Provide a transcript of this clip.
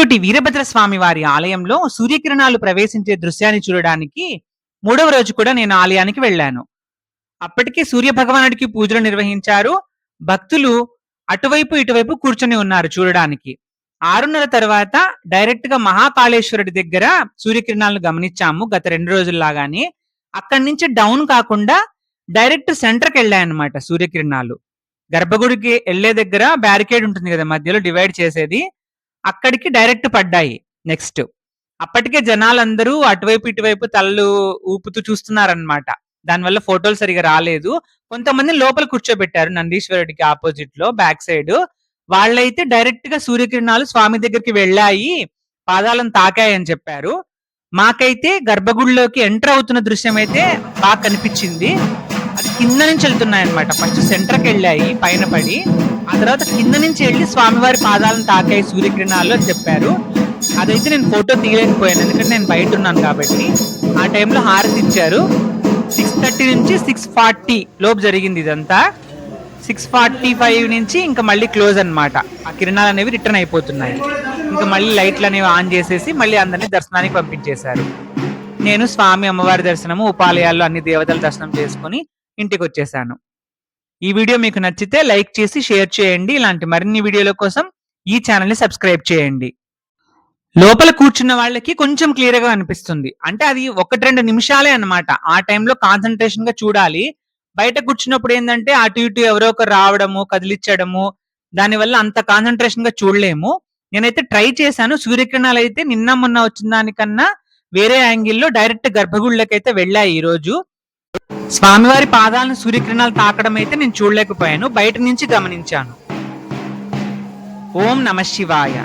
రాయచోటి వీరభద్రస్వామి వారి ఆలయంలో సూర్యకిరణాలు ప్రవేశించే దృశ్యాన్ని చూడడానికి 3వ రోజు కూడా నేను ఆలయానికి వెళ్ళాను. అప్పటికే సూర్య భగవానుడికి పూజలు నిర్వహించారు. భక్తులు అటువైపు ఇటువైపు కూర్చొని ఉన్నారు చూడడానికి. 6:30 తర్వాత డైరెక్ట్ గా మహాకాళేశ్వరుడి దగ్గర సూర్యకిరణాలను గమనించాము గత 2 రోజుల్లాగానే. అక్కడి నుంచి డౌన్ కాకుండా డైరెక్ట్ సెంటర్కి వెళ్ళాయన్నమాట సూర్యకిరణాలు. గర్భగుడికి వెళ్లే దగ్గర బ్యారికేడ్ ఉంటుంది కదా, మధ్యలో డివైడ్ చేసేది, అక్కడికి డైరెక్ట్ పడ్డాయి. నెక్స్ట్ అప్పటికే జనాలందరూ అటువైపు ఇటువైపు తలలు ఊపుతూ చూస్తున్నారనమాట. దానివల్ల ఫోటోలు సరిగా రాలేదు. కొంతమంది లోపల కూర్చోబెట్టారు నందీశ్వరుడికి ఆపోజిట్ లో బ్యాక్ సైడ్. వాళ్ళైతే డైరెక్ట్ గా సూర్యకిరణాలు స్వామి దగ్గరికి వెళ్ళాయి, పాదాలను తాకాయని చెప్పారు. మాకైతే గర్భగుడిలోకి ఎంటర్ అవుతున్న దృశ్యం అయితే బాగా కనిపించింది. అది కింద నుంచి వెళ్తున్నాయి అనమాట. ఫస్ట్ సెంటర్కి వెళ్ళాయి పైన పడి, ఆ తర్వాత కింద నుంచి వెళ్ళి స్వామివారి పాదాలను తాకాయి సూర్యకిరణాలు అని చెప్పారు. అదైతే నేను ఫోటో తీయలేకపోయాను, ఎందుకంటే నేను బయట ఉన్నాను కాబట్టి. ఆ టైంలో హారతి ఇచ్చారు. 6:30 నుంచి 6:40 లోపు జరిగింది ఇదంతా. 6:45 నుంచి ఇంకా మళ్ళీ క్లోజ్ అన్నమాట. ఆ కిరణాలు అనేవి రిటర్న్ అయిపోతున్నాయి. ఇంకా మళ్ళీ లైట్లు అనేవి ఆన్ చేసేసి మళ్ళీ అందరినీ దర్శనానికి పంపించేశారు. నేను స్వామి అమ్మవారి దర్శనము, ఉపాలయాల్లో అన్ని దేవతల దర్శనం చేసుకుని ఇంటికి వచ్చేసాను. ఈ వీడియో మీకు నచ్చితే లైక్ చేసి షేర్ చేయండి. ఇలాంటి మరిన్ని వీడియోల కోసం ఈ ఛానల్ ని సబ్స్క్రైబ్ చేయండి. లోపల కూర్చున్న వాళ్ళకి కొంచెం క్లియర్ గా అనిపిస్తుంది. అంటే అది 1-2 నిమిషాలే అన్నమాట. ఆ టైంలో కాన్సన్ట్రేషన్ గా చూడాలి. బయట కూర్చున్నప్పుడు ఏంటంటే అటు ఇటు ఎవరో ఒకరు రావడము, కదిలిచ్చడము, దానివల్ల అంత కాన్సన్ట్రేషన్ గా చూడలేము. నేనైతే ట్రై చేశాను. సూర్యకిరణాలు అయితే నిన్న మొన్న వచ్చిన దానికన్నా వేరే యాంగిల్లో డైరెక్ట్ గర్భగుడిలోకి అయితే వెళ్ళాయి ఈ రోజు. స్వామివారి పాదాలను సూర్యకిరణాలు తాకడం అయితే నేను చూడలేకపోయాను, బయట నుంచి గమనించాను. ఓం నమః శివాయ.